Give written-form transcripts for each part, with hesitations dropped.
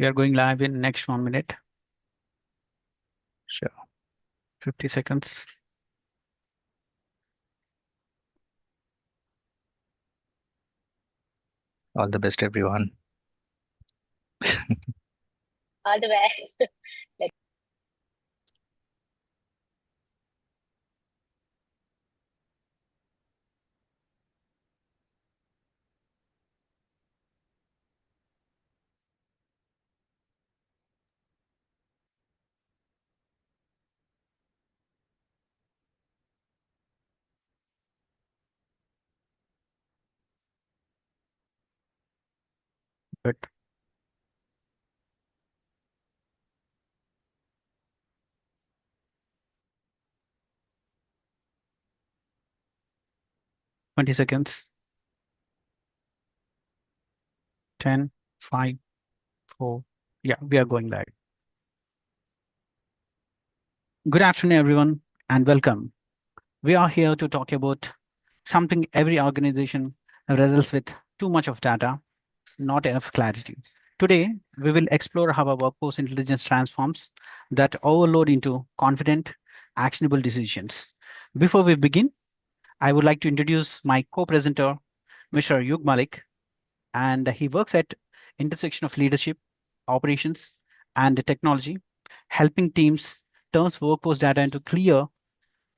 We are going live in next 1 minute. Sure. 50 seconds. All the best, everyone. All the best. Good. Twenty seconds. 10, 5, 4. Yeah, we are going live. Good afternoon, everyone, and welcome. We are here to talk about something every organization wrestles with: too much of data, not enough clarity. Today, we will explore how our workforce intelligence transforms that overload into confident, actionable decisions. Before we begin, I would like to introduce my co-presenter, Mr. Yug Malik, and he works at intersection of leadership, operations, and technology, helping teams turn workforce data into clear,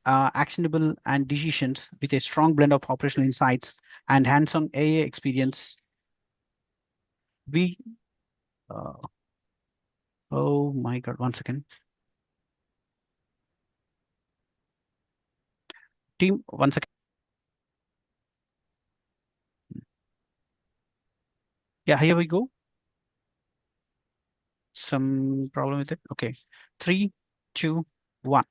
actionable, and decisions with a strong blend of operational insights and hands-on AI experience. We, uh, oh my God, 1 second. Team, 1 second. Yeah, here we go. Some problem with it. Okay, 3, 2, 1.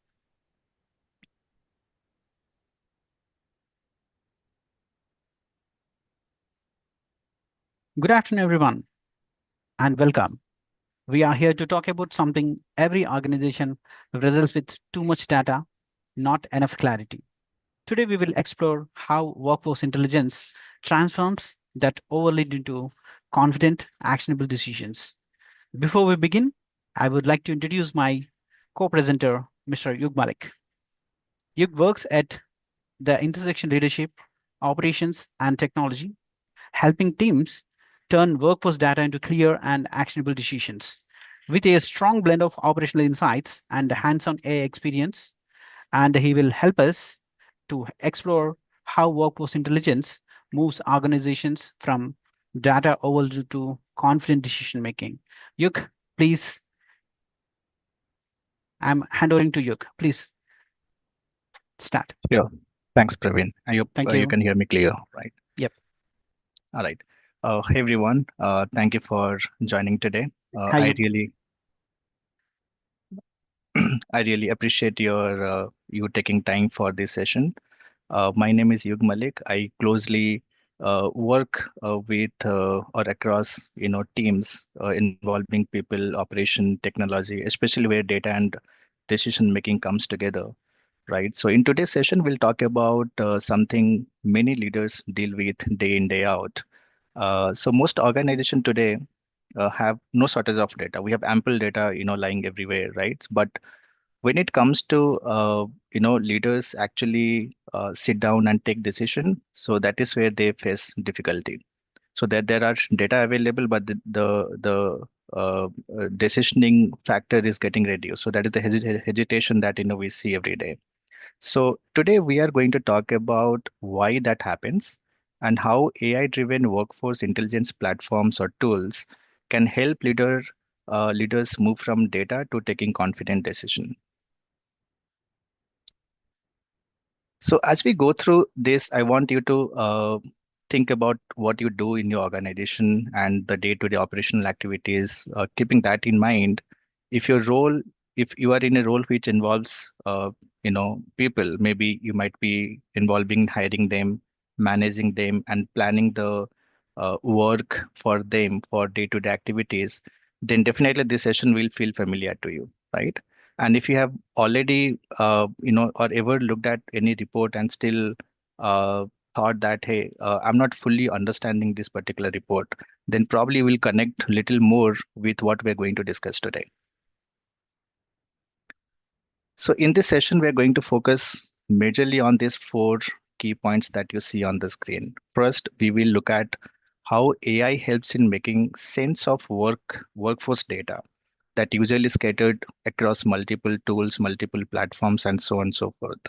Good afternoon, everyone, and welcome. We are here to talk about something every organization wrestles with: too much data, not enough clarity. Today, we will explore how workforce intelligence transforms that overlead into confident, actionable decisions. Before we begin, I would like to introduce my co-presenter, Mr. Yug Malik. Yug works at the intersection leadership, operations, and technology, helping teams turn workforce data into clear and actionable decisions. With a strong blend of operational insights and hands-on AI experience, and he will help us to explore how workforce intelligence moves organizations from data overload to confident decision making. Yuk, please. I'm handovering to Yuk. Please start. Sure. Thanks, Praveen. I hope Thank you you. can hear me clear, right? Yep. All right. Hey, everyone. Thank you for joining today. Hi, I Yuk. really, I really appreciate you taking time for this session. My name is Yug Malik. I closely work with or across teams involving people, operation, technology, especially where data and decision making comes together. Right. So in today's session, we'll talk about something many leaders deal with day in, day out. So most organizations today have no shortage of data. We have ample data, lying everywhere, right? But when it comes to leaders actually sit down and take decision, so that is where they face difficulty. So that there are data available, but the decisioning factor is getting reduced. So that is the hesitation that we see every day. So today we are going to talk about why that happens and how AI-driven workforce intelligence platforms or tools can help leaders move from data to taking confident decision. So as we go through this, I want you to think about what you do in your organization and the day-to-day operational activities. Keeping that in mind, if your role, if you are in a role which involves, people, maybe you might be involving hiring them, managing them, and planning the work for them for day-to-day activities, then definitely this session will feel familiar to you, right? And if you have already, or ever looked at any report and still, thought that, hey, I'm not fully understanding this particular report, then probably we'll connect a little more with what we're going to discuss today. So in this session, we're going to focus majorly on these four key points that you see on the screen. First, we will look at how AI helps in making sense of workforce data that usually scattered across multiple tools, multiple platforms, and so on and so forth.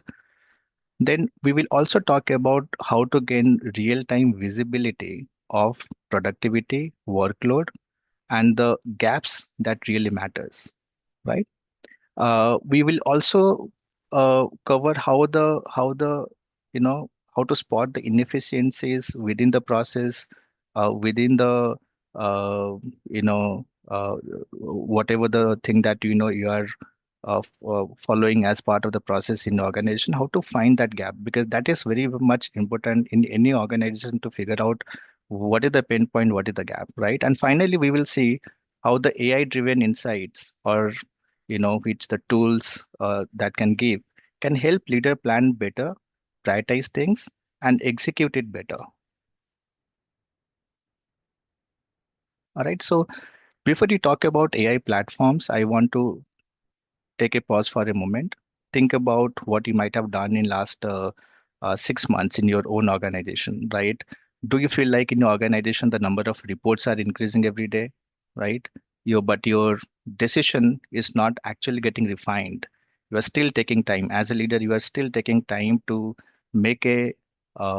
Then we will also talk about how to gain real-time visibility of productivity, workload, and the gaps that really matters, right? We will also cover how the you know how to spot the inefficiencies within the process, within the uh, you know whatever the thing that you are following as part of the process in the organization, how to find that gap, because that is very much important in any organization to figure out what is the pain point, what is the gap, right? And finally, we will see how the AI driven insights, or which the tools that can help leader plan better, prioritize things, and execute it better. All right. So before we talk about AI platforms, I want to take a pause for a moment. Think about what you might have done in last 6 months in your own organization, right? Do you feel like in your organization the number of reports are increasing every day, right? But your decision is not actually getting refined. You are still taking time as a leader. You are still taking time to make a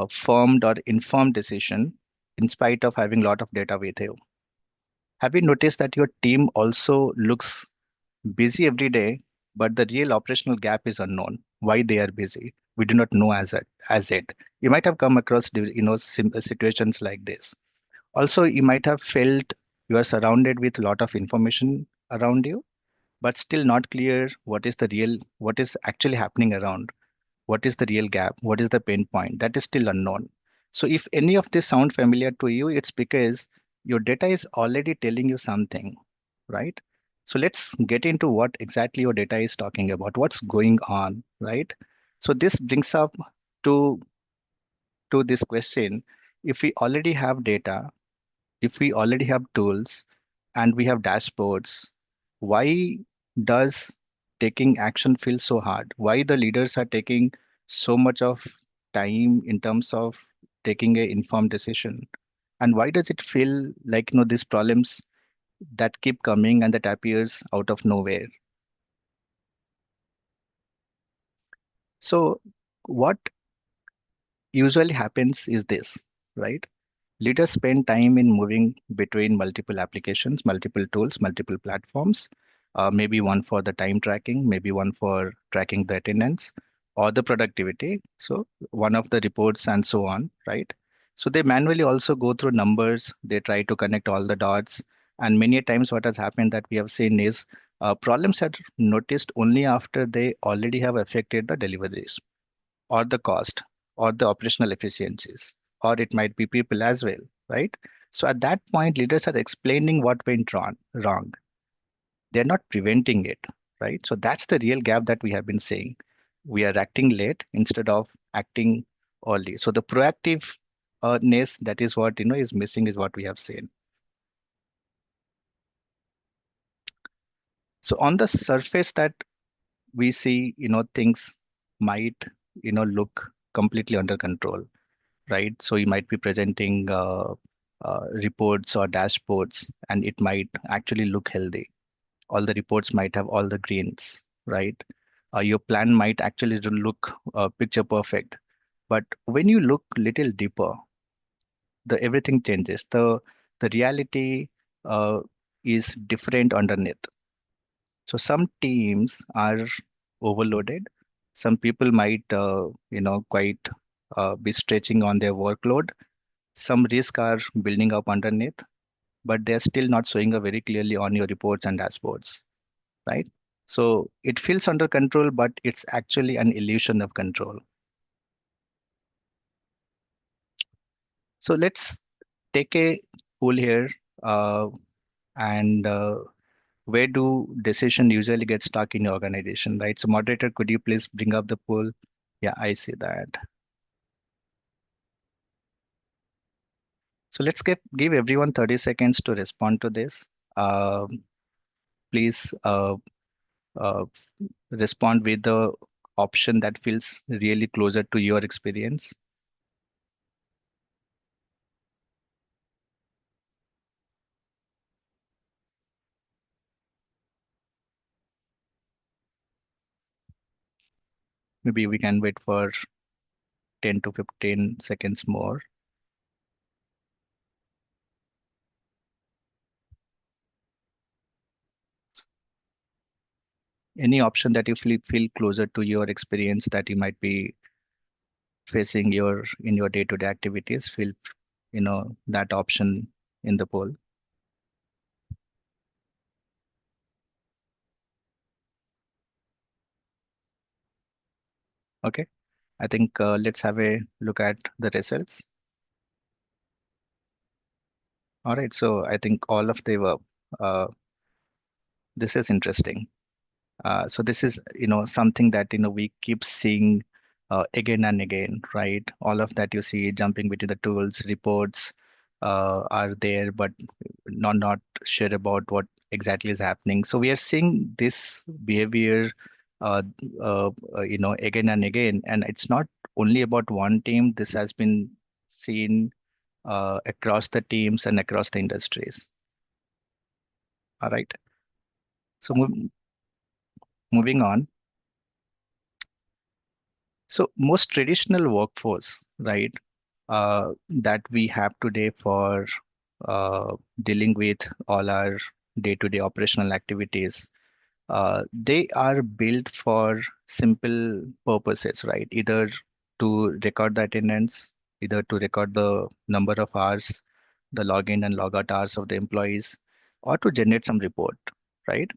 formed or informed decision in spite of having a lot of data with you. Have you noticed that your team also looks busy every day, but the real operational gap is unknown? Why they are busy, we do not know as it. You might have come across situations like this. Also, you might have felt you are surrounded with a lot of information around you, but still not clear what is actually happening around. What is the real gap? What is the pain point? That is still unknown. So if any of this sound familiar to you, it's because your data is already telling you something, right? So let's get into what exactly your data is talking about, what's going on, right? So this brings up to this question. If we already have data, if we already have tools, and we have dashboards, why does taking action feel so hard? Why the leaders are taking so much of time in terms of taking a informed decision? And why does it feel like these problems that keep coming and that appears out of nowhere? So what usually happens is this, right? Leaders spend time in moving between multiple applications, multiple tools, multiple platforms, maybe one for the time tracking, maybe one for tracking the attendance or the productivity. So one of the reports and so on, right? So they manually also go through numbers. They try to connect all the dots. And many a times what has happened that we have seen is problems are noticed only after they already have affected the deliveries or the cost or the operational efficiencies, or it might be people as well, right? So at that point, leaders are explaining what went wrong. They're not preventing it, right? So that's the real gap that we have been saying. We are acting late instead of acting early. So the proactive ness, that is what is missing, is what we have seen. So on the surface, that we see, things might look completely under control, right? So you might be presenting reports or dashboards, and it might actually look healthy. All the reports might have all the greens, right? Your plan might actually look picture perfect. But when you look little deeper, the everything changes. The reality uh, is different underneath. So some teams are overloaded. Some people might, quite be stretching on their workload. Some risk are building up underneath, but they're still not showing up very clearly on your reports and dashboards, right? So it feels under control, but it's actually an illusion of control. So let's take a poll here, and where do decision usually get stuck in your organization, right? So moderator, could you please bring up the poll? Yeah, I see that. So let's give everyone 30 seconds to respond to this. Please uh, respond with the option that feels really closer to your experience. Maybe we can wait for 10 to 15 seconds more. Any option that you feel closer to your experience that you might be facing in your day-to-day activities, feel that option in the poll. Okay, I think let's have a look at the results. All right, so I think all of the above. This is interesting. So this is something that we keep seeing again and again, right? All of that you see jumping between the tools, reports are there, but not sure about what exactly is happening. So we are seeing this behavior, uh, again and again, and it's not only about one team. This has been seen across the teams and across the industries. All right. So moving on. So most traditional workforce, right, that we have today for dealing with all our day-to-day operational activities, they are built for simple purposes, right? Either to record the attendance, either to record the number of hours, the login and logout hours of the employees, or to generate some report, right?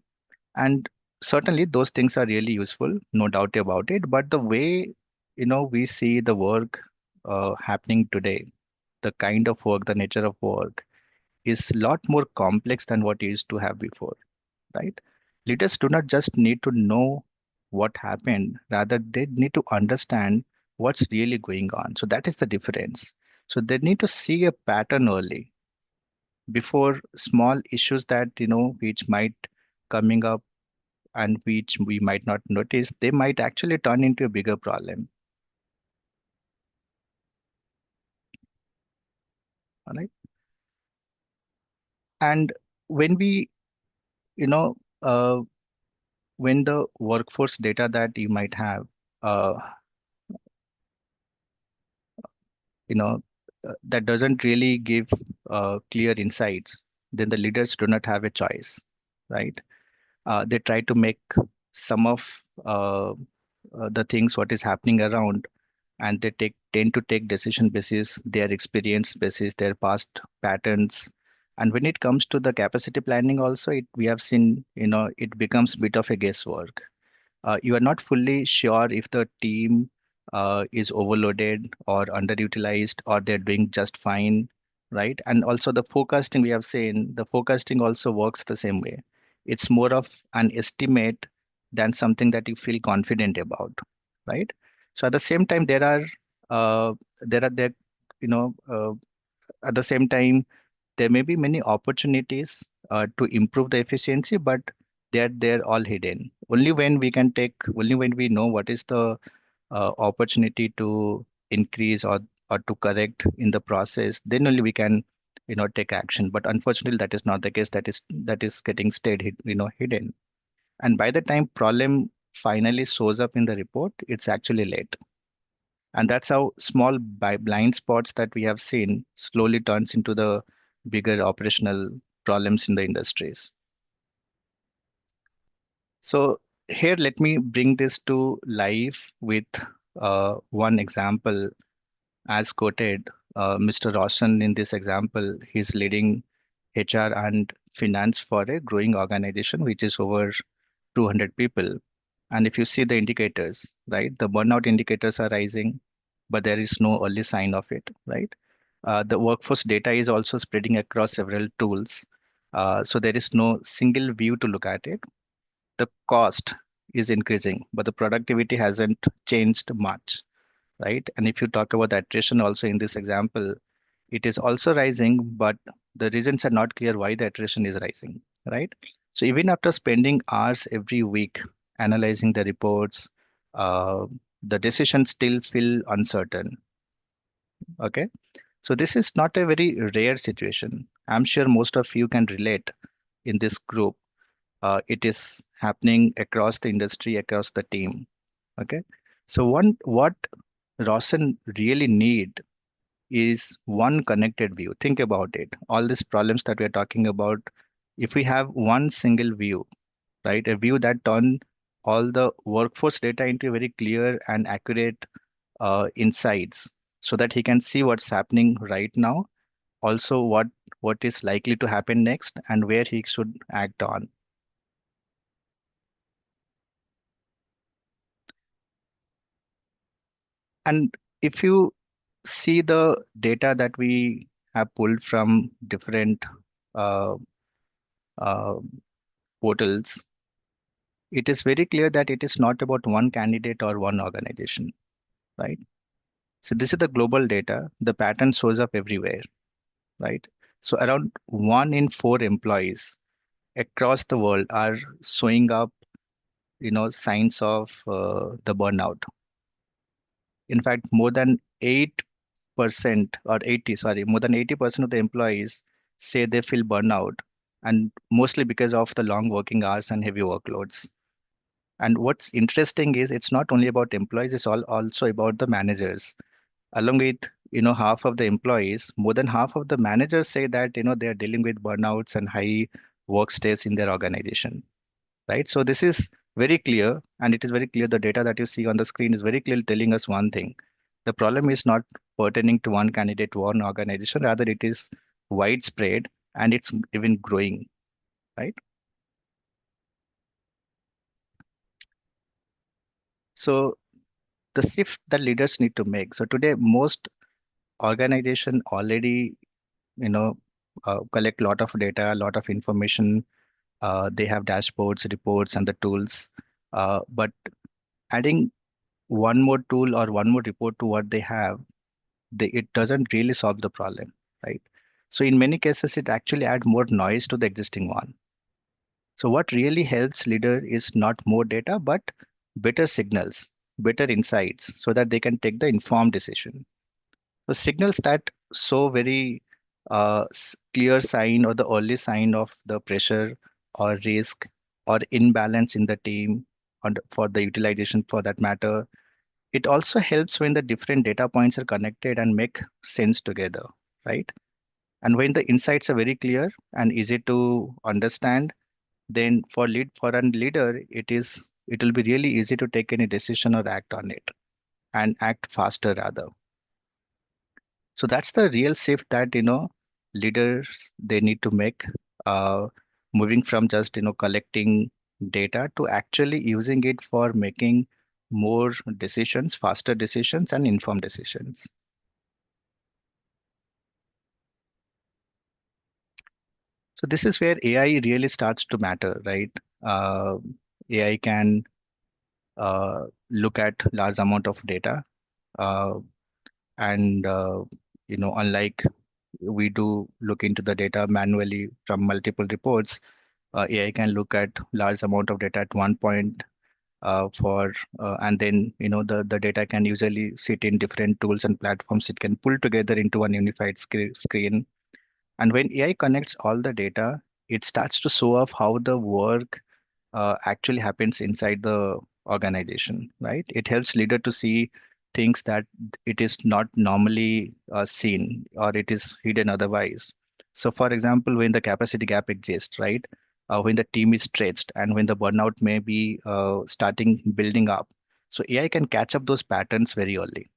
And certainly those things are really useful, no doubt about it. But the way, we see the work happening today, the kind of work, the nature of work is a lot more complex than what it used to have before, right? Leaders do not just need to know what happened, rather they need to understand what's really going on. So that is the difference. So they need to see a pattern early before small issues that, which might coming up and which we might not notice, they might actually turn into a bigger problem. All right. And when we, you know, uh, when the workforce data that you might have, uh, you know, that doesn't really give clear insights, then the leaders do not have a choice, right? They try to make some of the things what is happening around, and they tend to take decision basis their experience basis their past patterns. And when it comes to the capacity planning also, we have seen it becomes bit of a guesswork. You are not fully sure if the team is overloaded or underutilized or they're doing just fine, right? And also the forecasting, we have seen the forecasting also works the same way. It's more of an estimate than something that you feel confident about, right? So at the same time, there you know uh, at the same time there may be many opportunities to improve the efficiency, but they're all hidden. Only when we know what is the opportunity to increase or to correct in the process, then only we can take action. But unfortunately, that is not the case. That is getting stayed hidden. And by the time problem finally shows up in the report, it's actually late. And that's how small blind spots that we have seen slowly turns into the bigger operational problems in the industries. So here, let me bring this to life with one example. As quoted, Mr. Roshan in this example, he's leading HR and finance for a growing organization, which is over 200 people. And if you see the indicators, right, the burnout indicators are rising, but there is no early sign of it, right? The workforce data is also spreading across several tools. So there is no single view to look at it. The cost is increasing, but the productivity hasn't changed much, right? And if you talk about the attrition also in this example, It is also rising, but the reasons are not clear why the attrition is rising, right? So even after spending hours every week analyzing the reports, uh, the decisions still feel uncertain. Okay. So this is not a very rare situation. I'm sure most of you can relate in this group. It is happening across the industry, across the team. Okay. So what Rawson really need is one connected view. Think about it. All these problems that we're talking about, if we have one single view, right, a view that turn all the workforce data into a very clear and accurate insights, so that he can see what's happening right now, also what is likely to happen next, and where he should act on. And if you see the data that we have pulled from different uh, uh, portals, it is very clear that it is not about one candidate or one organization, right? So this is the global data. The pattern shows up everywhere, right? So around 1 in 4 employees across the world are showing up, signs of the burnout. In fact, more than 8% or 80, sorry, more than 80% of the employees say they feel burnout, and mostly because of the long working hours and heavy workloads. And what's interesting is it's not only about employees, it's also about the managers. Along with, half of the employees, more than half of the managers say that, they're dealing with burnouts and high work stress in their organization, right? So this is very clear, and it is very clear. The data that you see on the screen is very clearly telling us one thing. The problem is not pertaining to one candidate, one organization, rather it is widespread and it's even growing, right? So the shift that leaders need to make. So today, most organization already, you know, collect a lot of data, a lot of information. They have dashboards, reports, and the tools. But adding one more tool or one more report to what they have, it doesn't really solve the problem, right? So in many cases, it actually adds more noise to the existing one. So what really helps leader is not more data, but better signals, better insights, so that they can take the informed decision. So signals that show very clear sign or the early sign of the pressure or risk or imbalance in the team, for the utilization for that matter. It also helps when the different data points are connected and make sense together, right? And when the insights are very clear and easy to understand, then for a leader, it will be really easy to take any decision or act on it, and act faster rather. So that's the real shift that leaders they need to make, uh, moving from just collecting data to actually using it for making more decisions, faster decisions, and informed decisions. So this is where AI really starts to matter, right? Uh, AI can look at large amount of data, uh, and unlike we do look into the data manually from multiple reports, AI can look at large amount of data at one point, and then the data can usually sit in different tools and platforms. It can pull together into one unified screen. And when AI connects all the data, it starts to show off how the work actually happens inside the organization, right? It helps leader to see things that it is not normally seen, or it is hidden otherwise. So, for example, when the capacity gap exists, right? When the team is stretched and when the burnout may be starting building up, so AI can catch up those patterns very early.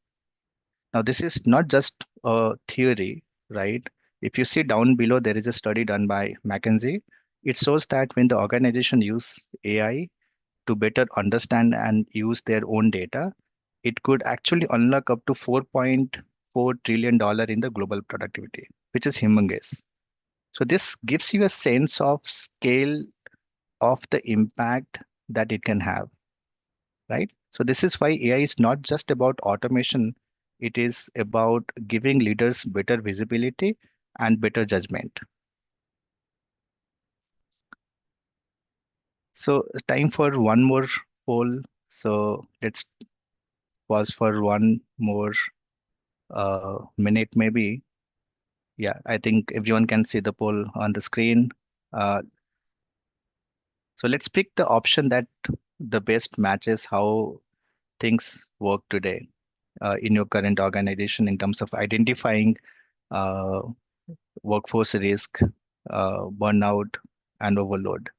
Now, this is not just a theory, right? If you see down below, there is a study done by McKinsey. It shows that when the organization use AI to better understand and use their own data, it could actually unlock up to $4.4 trillion in the global productivity, which is humongous. So this gives you a sense of scale of the impact that it can have, right? So this is why AI is not just about automation, It is about giving leaders better visibility and better judgment. So time for one more poll. So let's pause for one more minute maybe. Yeah, I think everyone can see the poll on the screen. Uh, so let's pick the option that the best matches how things work today in your current organization in terms of identifying uh, workforce risk, burnout, and overload.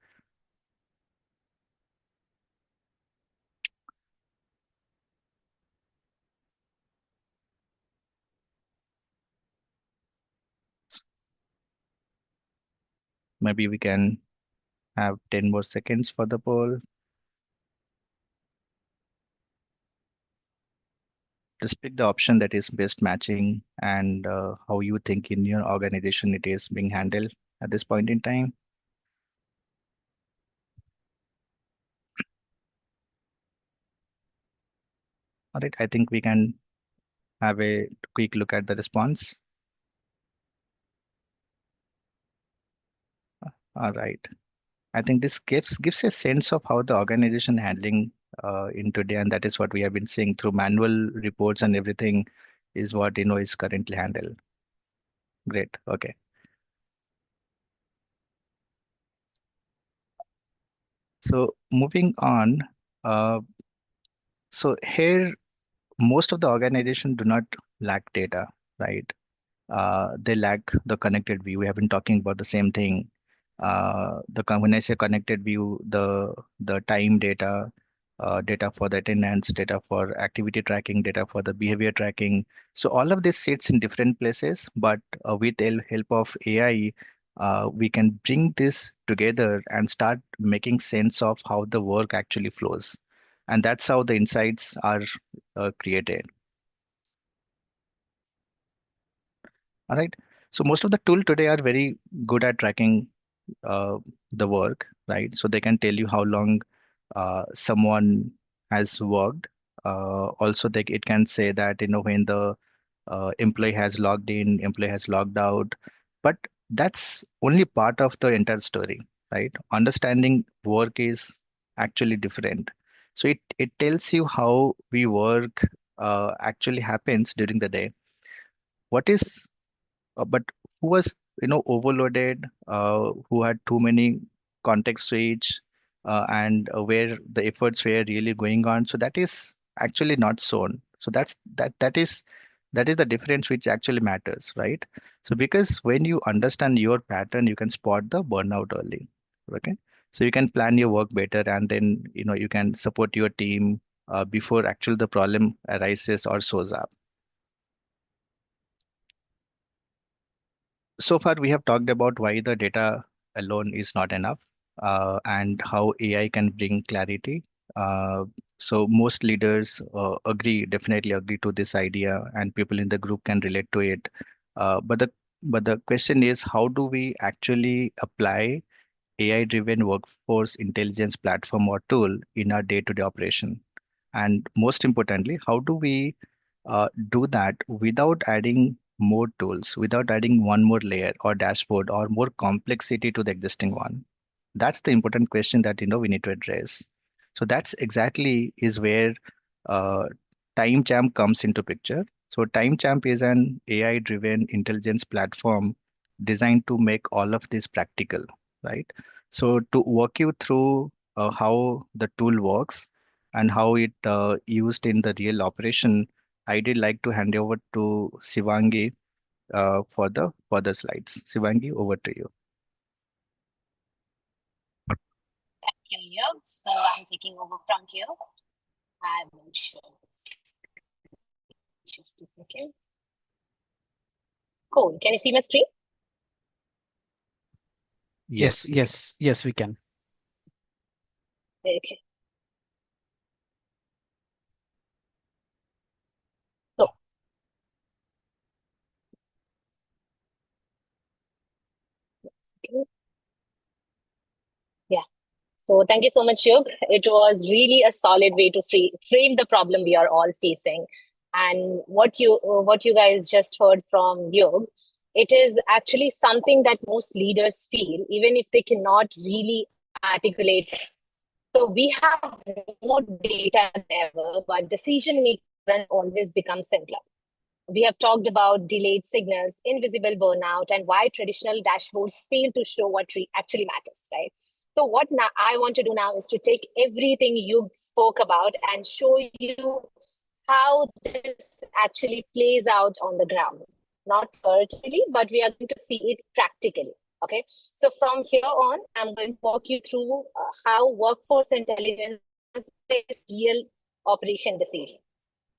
Maybe we can have 10 more seconds for the poll. Just pick the option that is best matching and how you think in your organization it is being handled at this point in time. All right, I think we can have a quick look at the response. All right. I think this gives a sense of how the organization handling in today, and that is what we have been seeing through manual reports and everything is what is currently handled. Great. Okay. So moving on, uh, so here most of the organization do not lack data, right? They lack the connected view. We have been talking about the same thing. When I say connected view, the time data, data for the attendance, data for activity tracking, data for the behavior tracking. So all of this sits in different places, but with the help of AI, we can bring this together and start making sense of how the work actually flows. And that's how the insights are created. All right. So most of the tool today are very good at tracking uh, the work, right? So they can tell you how long someone has worked. Also, it can say that when the employee has logged in, employee has logged out. But that's only part of the entire story, right? Understanding work is actually different. So it tells you how we work actually happens during the day. What is but who was overloaded, who had too many context switch, and where the efforts were really going on. So that is actually not shown. So that is the difference which actually matters, right? So because when you understand your pattern, you can spot the burnout early. Okay, so you can plan your work better, and then you can support your team before actually the problem arises or shows up. So far, we have talked about why the data alone is not enough, and how AI can bring clarity. So most leaders definitely agree to this idea, and people in the group can relate to it. But the question is, how do we actually apply AI-driven workforce intelligence platform or tool in our day-to-day operation? And most importantly, how do we do that without adding more tools, without adding one more layer or dashboard or more complexity to the existing one? That's the important question that we need to address. So that's exactly is where uh, TimeChamp comes into picture. So TimeChamp is an AI-driven intelligence platform designed to make all of this practical, right? So to walk you through how the tool works and how it used in the real operation, I did like to hand over to Sivangi for the further slides. Sivangi, over to you. Thank you, Yug. So I'm taking over from here. I will show. Just a second. Cool. Can you see my screen? Yes, we can. Okay. So, yeah. So thank you so much, Yug. It was really a solid way to frame the problem we are all facing. And what you guys just heard from Yog, it is actually something that most leaders feel, even if they cannot really articulate it. So we have more data than ever, but decision making doesn't always become simpler. We have talked about delayed signals, invisible burnout, and why traditional dashboards fail to show what actually matters, right? So what now I want to do now is to take everything you spoke about and show you how this actually plays out on the ground. Not virtually, but we are going to see it practically. Okay. So from here on, I'm going to walk you through how workforce intelligence is a real operation decision.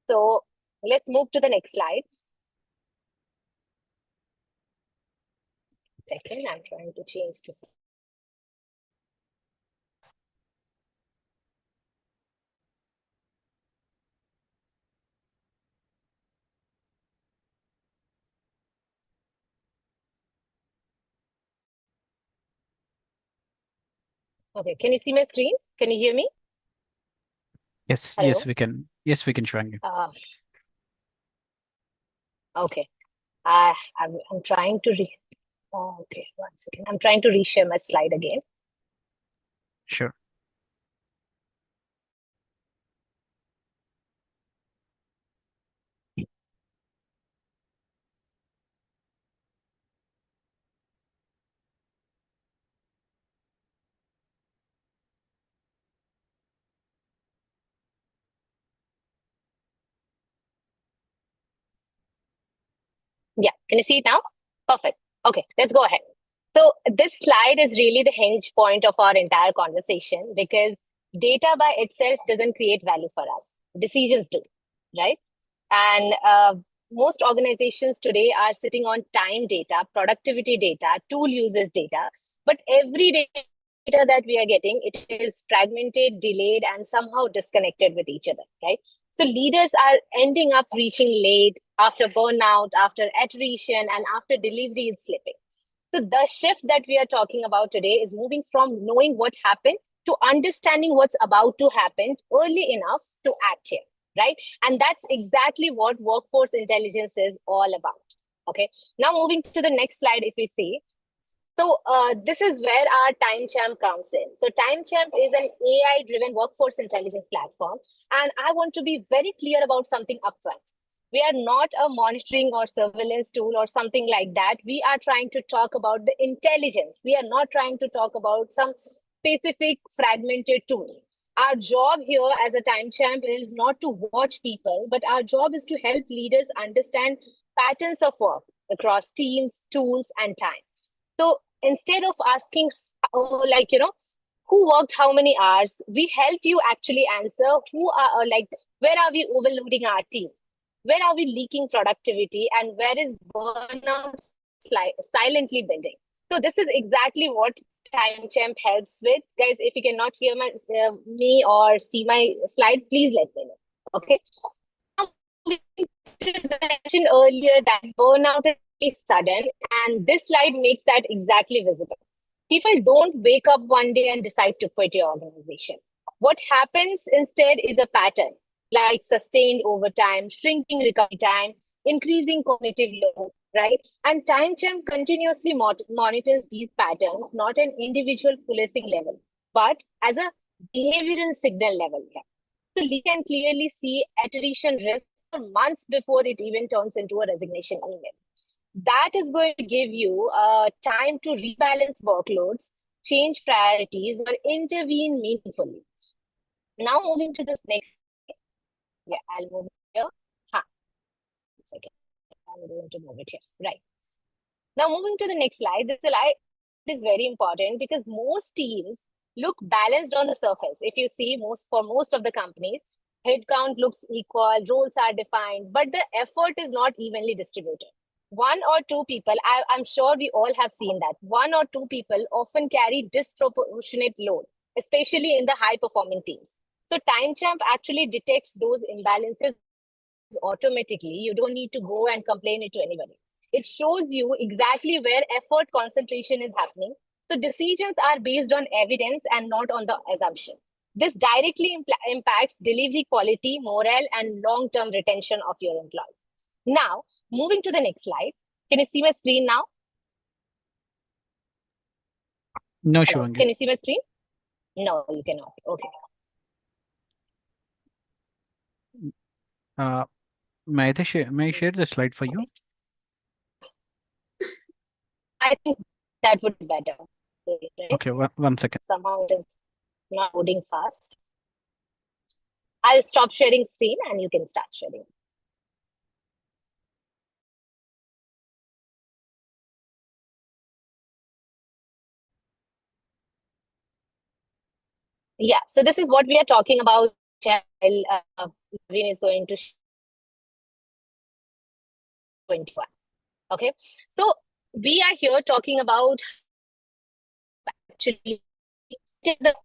So let's move to the next slide. Second, I'm trying to change this. Okay, can you see my screen? Can you hear me? Yes, Hello? yes, we can. Yes, we can, Shivang. Okay. I'm trying to okay, 1 second. I'm trying to reshare my slide again. Sure. Yeah, can you see it now? Perfect. Okay, let's go ahead. So this slide is really the hinge point of our entire conversation because data by itself doesn't create value for us. Decisions do, right? And most organizations today are sitting on time data, productivity data, tool users data, but every data that we are getting, it is fragmented, delayed, and somehow disconnected with each other, right? So leaders are ending up reaching late after burnout, after attrition, and after delivery is slipping. So the shift that we are talking about today is moving from knowing what happened to understanding what's about to happen early enough to act here, right? And that's exactly what workforce intelligence is all about. Okay. Now moving to the next slide, if we see. So this is where our TimeChamp comes in. So TimeChamp is an AI-driven workforce intelligence platform. And I want to be very clear about something upfront. We are not a monitoring or surveillance tool or something like that. We are trying to talk about the intelligence. We are not trying to talk about some specific fragmented tools. Our job here as a TimeChamp is not to watch people, but our job is to help leaders understand patterns of work across teams, tools, and time. So instead of asking, oh, like, who worked how many hours, we help you actually answer where are we overloading our team? Where are we leaking productivity? And where is burnout silently building? So this is exactly what TimeChamp helps with. Guys, if you cannot hear me or see my slide, please let me know. Okay. I mentioned earlier that burnout is sudden, and this slide makes that exactly visible. People don't wake up one day and decide to quit your organization. What happens instead is a pattern, like sustained overtime, shrinking recovery time, increasing cognitive load, right? And TimeChamp continuously monitors these patterns, not an individual policing level, but as a behavioral signal level. So we can clearly see attrition risk for months before it even turns into a resignation email. That is going to give you time to rebalance workloads, change priorities, or intervene meaningfully. Now moving to this next, yeah, I'll move here. Ha, 1 second. I'm going to move it here. Right. Now moving to the next slide, this slide is very important because most teams look balanced on the surface. If you see most of the companies, headcount looks equal, roles are defined, but the effort is not evenly distributed. One or two people, I'm sure we all have seen that. One or two people often carry disproportionate load, especially in the high performing teams. So TimeChamp actually detects those imbalances automatically. You don't need to go and complain it to anybody. It shows you exactly where effort concentration is happening. So decisions are based on evidence and not on the assumption. This directly impacts delivery quality, morale, and long-term retention of your employees. Now, moving to the next slide. Can you see my screen now? No, Hello. Shivangi. Can you see my screen? No, you cannot. Okay. May I share the slide for you? I think that would be better. Right? Okay, one second. Somehow it is not loading fast. I'll stop sharing screen and you can start sharing. Yeah, so this is what we are talking about. Naveen is going to 21. Okay, so we are here talking about actually the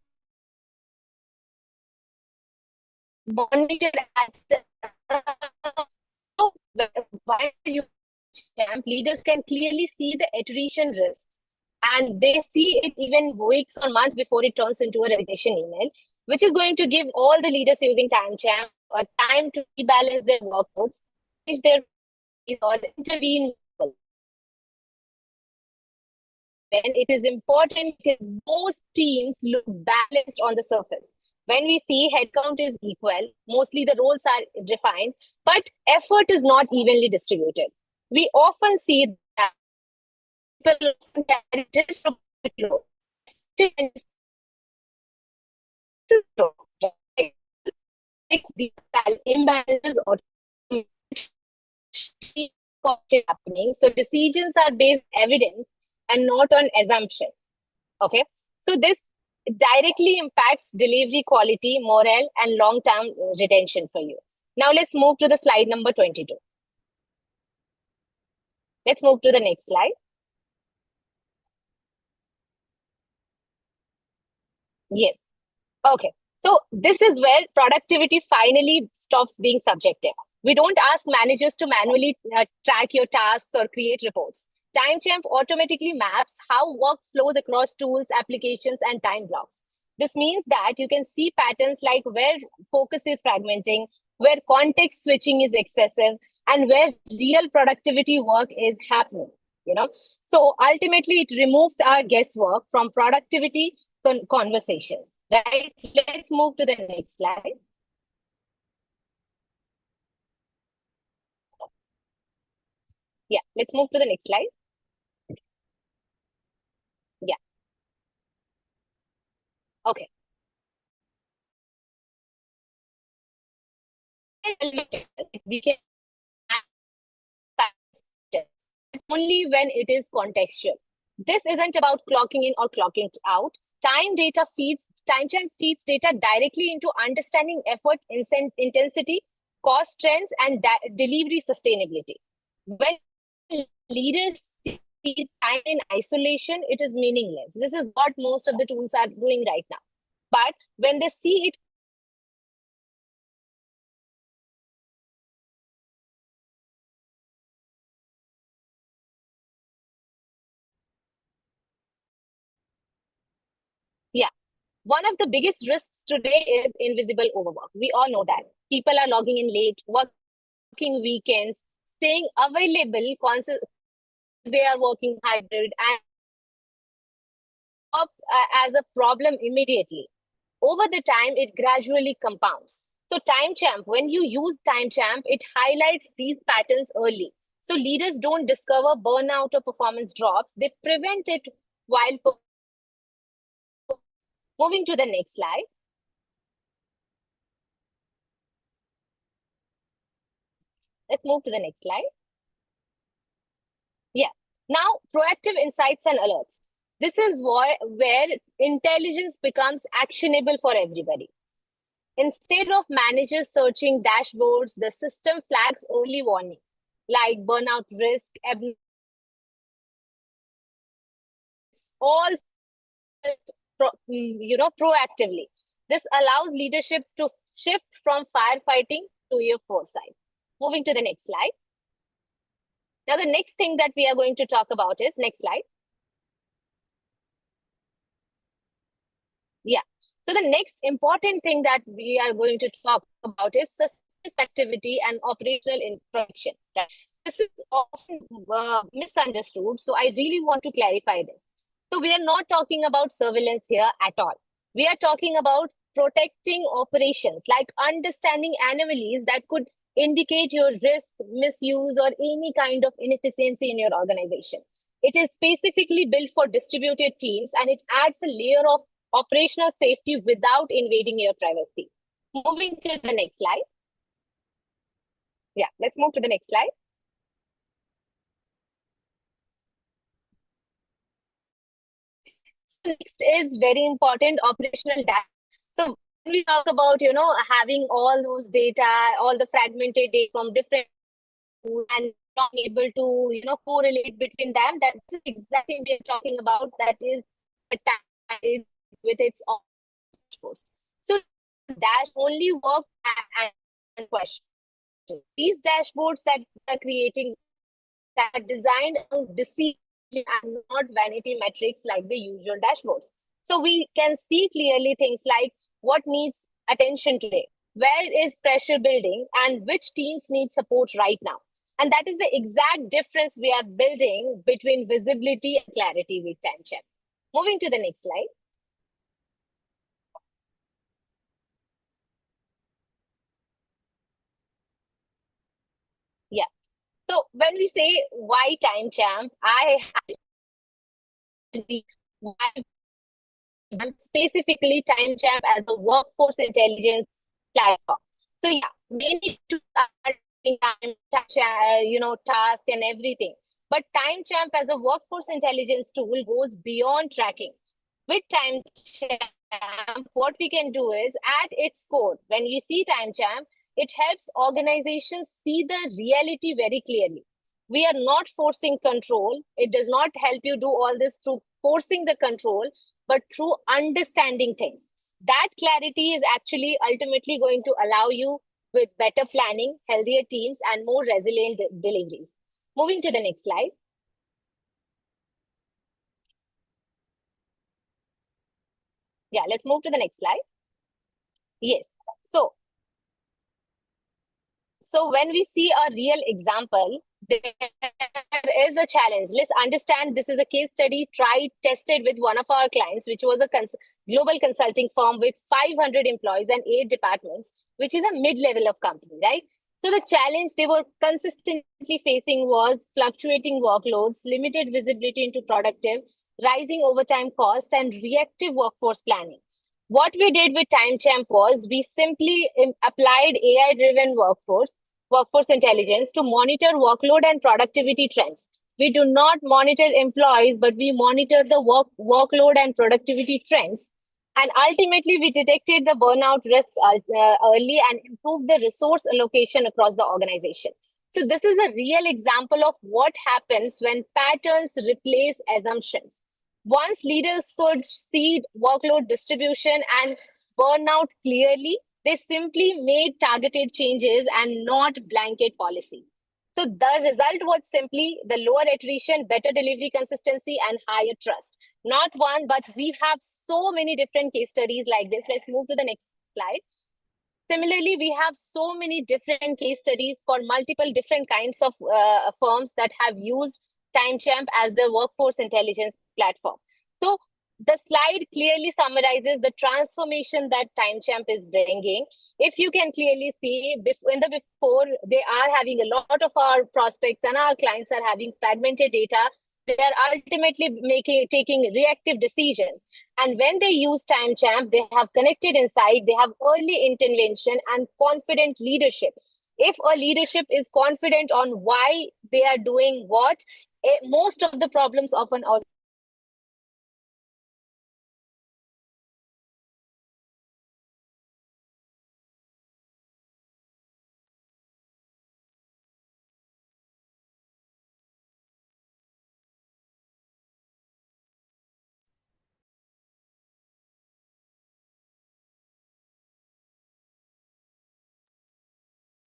monitored so while you champ, leaders can clearly see the attrition risks, and they see it even weeks or months before it turns into a resignation email, which is going to give all the leaders using time champ a time to rebalance their workloads, change their or intervene when it is important because most teams look balanced on the surface. When we see headcount is equal, mostly the roles are defined, but effort is not evenly distributed. We often see that people carry disproportionate roles. These imbalances or happening. So decisions are based on evidence and not on assumption. Okay. So this directly impacts delivery quality, morale, and long-term retention for you. Now let's move to the slide number 22. Let's move to the next slide. Yes. Okay. So this is where productivity finally stops being subjective. We don't ask managers to manually track your tasks or create reports. TimeChamp automatically maps how work flows across tools, applications, and time blocks. This means that you can see patterns like where focus is fragmenting, where context switching is excessive, and where real productivity work is happening. So ultimately, it removes our guesswork from productivity conversations. Right, let's move to the next slide. Yeah, let's move to the next slide. Yeah. Okay. We can only when it is contextual. This isn't about clocking in or clocking out. TimeChamp feeds data directly into understanding effort, intensity, cost trends, and delivery sustainability. When leaders see time in isolation, it is meaningless. This is what most of the tools are doing right now. But when they see it, yeah, one of the biggest risks today is invisible overwork. We all know that. People are logging in late, working weekends, staying available, they are working hybrid and up as a problem immediately. Over the time, it gradually compounds. So TimeChamp, when you use TimeChamp, it highlights these patterns early. So leaders don't discover burnout or performance drops. They prevent it while moving to the next slide. Let's move to the next slide. Yeah. Now, proactive insights and alerts. This is where intelligence becomes actionable for everybody. Instead of managers searching dashboards, the system flags early warnings like burnout risk, all proactively. This allows leadership to shift from firefighting to your foresight. Moving to the next slide. Now, the next thing that we are going to talk about is next slide. Yeah. So the next important thing that we are going to talk about is suspicious activity and operational infraction. Right? This is often misunderstood, so I really want to clarify this. So we are not talking about surveillance here at all. We are talking about protecting operations, like understanding anomalies that could indicate your risk, misuse, or any kind of inefficiency in your organization. It is specifically built for distributed teams, and it adds a layer of operational safety without invading your privacy. Moving to the next slide. Yeah, let's move to the next slide. So next is very important, operational data. So when we talk about, having all those data, all the fragmented data from different tools and not able to, correlate between them, that's exactly what we are talking about. That is the is with its own dashboards. So dash only work and question. These dashboards that we are creating that are designed to decision and not vanity metrics like the usual dashboards. So we can see clearly things like what needs attention today, where is pressure building, and which teams need support right now. And that is the exact difference we are building between visibility and clarity with TimeChamp. Moving to the next slide. Yeah. So when we say why TimeChamp, why specifically TimeChamp as a workforce intelligence platform. So yeah, many tools are doing task and everything. But TimeChamp as a workforce intelligence tool goes beyond tracking. With TimeChamp, what we can do is at its core, when we see TimeChamp, it helps organizations see the reality very clearly. We are not forcing control. It does not help you do all this through forcing the control, but through understanding things. That clarity is actually ultimately going to allow you with better planning, healthier teams, and more resilient deliveries. Moving to the next slide. Yeah, let's move to the next slide. Yes. So when we see a real example, there is a challenge. Let's understand this is a case study tried, tested with one of our clients, which was a global consulting firm with 500 employees and 8 departments, which is a mid-level of company, right? So the challenge they were consistently facing was fluctuating workloads, limited visibility into productive, rising overtime cost, and reactive workforce planning. What we did with TimeChamp was we simply applied AI-driven workforce intelligence to monitor workload and productivity trends. We do not monitor employees, but we monitor the workload and productivity trends. And ultimately, we detected the burnout risk early and improved the resource allocation across the organization. So this is a real example of what happens when patterns replace assumptions. Once leaders could see workload distribution and burnout clearly, they simply made targeted changes and not blanket policies. So the result was simply the lower attrition, better delivery consistency, and higher trust. Not one, but we have so many different case studies like this. Let's move to the next slide. Similarly, we have so many different case studies for multiple different kinds of firms that have used TimeChamp as their workforce intelligence platform. So the slide clearly summarizes the transformation that TimeChamp is bringing. If you can clearly see, in the before, they are having a lot of our prospects and our clients are having fragmented data. They are ultimately taking reactive decisions. And when they use TimeChamp, they have connected insight, they have early intervention and confident leadership. If a leadership is confident on why they are doing what, most of the problems of an organization.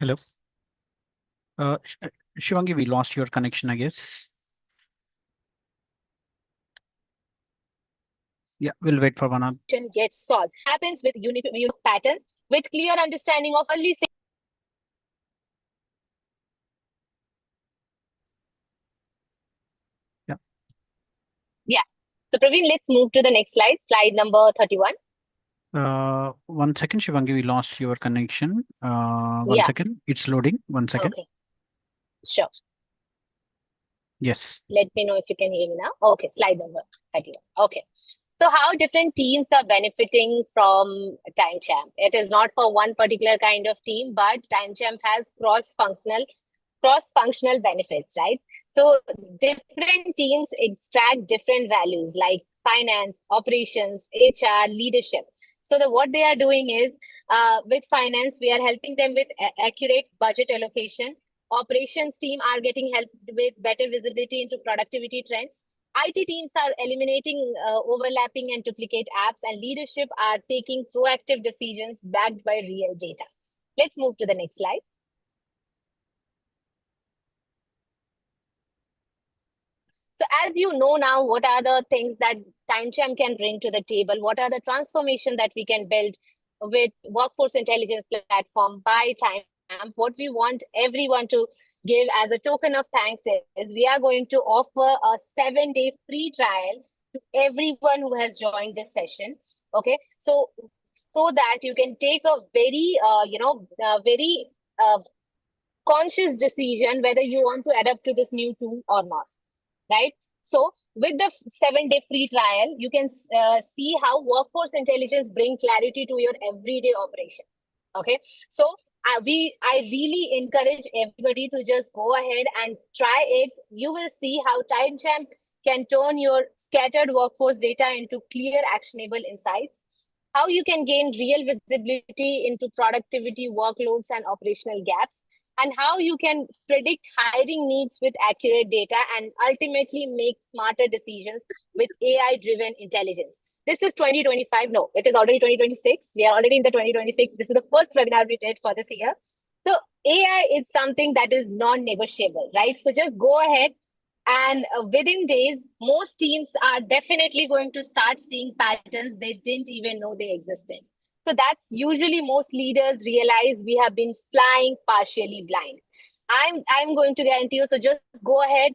Hello. Shivangi, we lost your connection, I guess. Yeah, we'll wait for one hour. Gets solved. Happens with unique patterns with clear understanding of early stage. Yeah. Yeah. So Praveen, let's move to the next slide, slide number 31. 1 second, Shivangi, we lost your connection. One Yeah. second, it's loading. 1 second. Okay. Sure. Yes. Let me know if you can hear me now. Okay, slide number 31. Okay. So how different teams are benefiting from TimeChamp? It is not for one particular kind of team, but TimeChamp has cross-functional benefits, right? So different teams extract different values like finance, operations, HR, leadership. So what they are doing is with finance, we are helping them with accurate budget allocation. Operations team are getting help with better visibility into productivity trends. IT teams are eliminating overlapping and duplicate apps, and leadership are taking proactive decisions backed by real data. Let's move to the next slide. So as you know now, what are the things that TimeChamp can bring to the table? What are the transformation that we can build with workforce intelligence platform by TimeChamp? What we want everyone to give as a token of thanks is we are going to offer a 7-day free trial to everyone who has joined this session. Okay, so that you can take a very very conscious decision whether you want to adapt to this new tool or not, right? So with the 7-day free trial, you can see how workforce intelligence bring clarity to your everyday operation. Okay, so I really encourage everybody to just go ahead and try it. You will see how TimeChamp can turn your scattered workforce data into clear, actionable insights. How you can gain real visibility into productivity, workloads, and operational gaps, and how you can predict hiring needs with accurate data and ultimately make smarter decisions with AI-driven intelligence. This is 2025. No, it is already 2026. We are already in the 2026. This is the first webinar we did for this year. So AI is something that is non-negotiable, right? So just go ahead and within days, most teams are definitely going to start seeing patterns they didn't even know they existed. So that's usually most leaders realize we have been flying partially blind. I'm going to guarantee you. So just go ahead,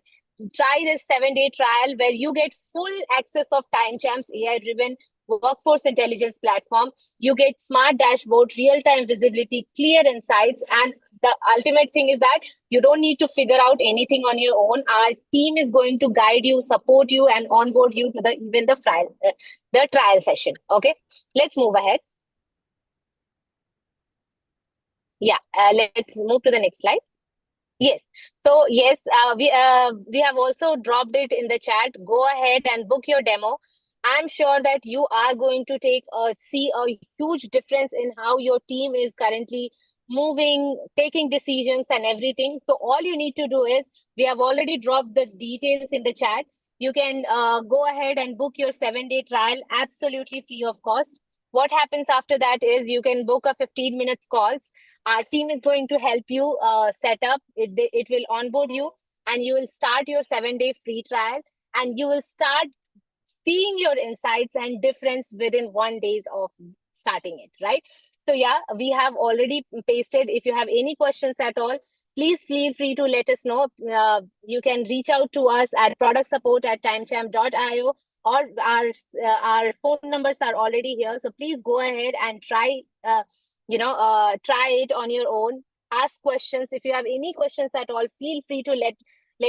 try this 7-day trial where you get full access of TimeChamp's AI-driven workforce intelligence platform. You get smart dashboard, real-time visibility, clear insights, and the ultimate thing is that you don't need to figure out anything on your own. Our team is going to guide you, support you, and onboard you to the trial session. Okay, let's move ahead. Yeah, let's move to the next slide. Yes. So yes, we have also dropped it in the chat. Go ahead and book your demo. I'm sure that you are going to see a huge difference in how your team is currently moving, taking decisions and everything. So all you need to do is, we have already dropped the details in the chat. You can go ahead and book your 7-day trial absolutely free of cost. What happens after that is you can book a 15 minutes calls. Our team is going to help you set up. It will onboard you, and you will start your 7-day free trial, and you will start seeing your insights and difference within 1 day of starting it, right? So yeah, we have already pasted. If you have any questions at all, please feel free to let us know. You can reach out to us at productsupport@timechamp.io, or our phone numbers are already here. So please go ahead and try try it on your own. Ask questions. If you have any questions at all, feel free to let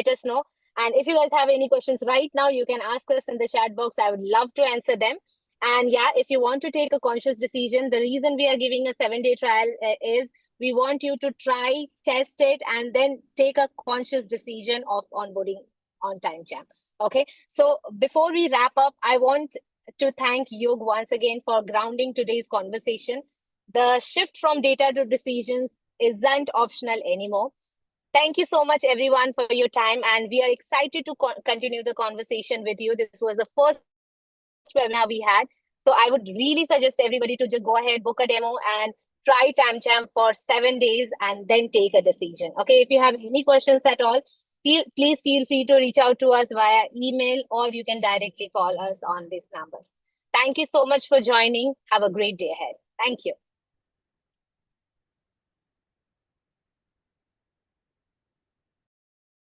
us know. And if you guys have any questions right now, you can ask us in the chat box. I would love to answer them. And yeah, if you want to take a conscious decision, the reason we are giving a 7-day trial is we want you to try, test it, and then take a conscious decision of onboarding on TimeChamp. Okay. So before we wrap up, I want to thank Yug once again for grounding today's conversation. The shift from data to decisions isn't optional anymore. Thank you so much, everyone, for your time. And we are excited to continue the conversation with you. This was the first webinar we had. So I would really suggest everybody to just go ahead, book a demo, and try TimeChamp for 7 days and then take a decision. Okay, if you have any questions at all, please feel free to reach out to us via email, or you can directly call us on these numbers. Thank you so much for joining. Have a great day ahead. Thank you.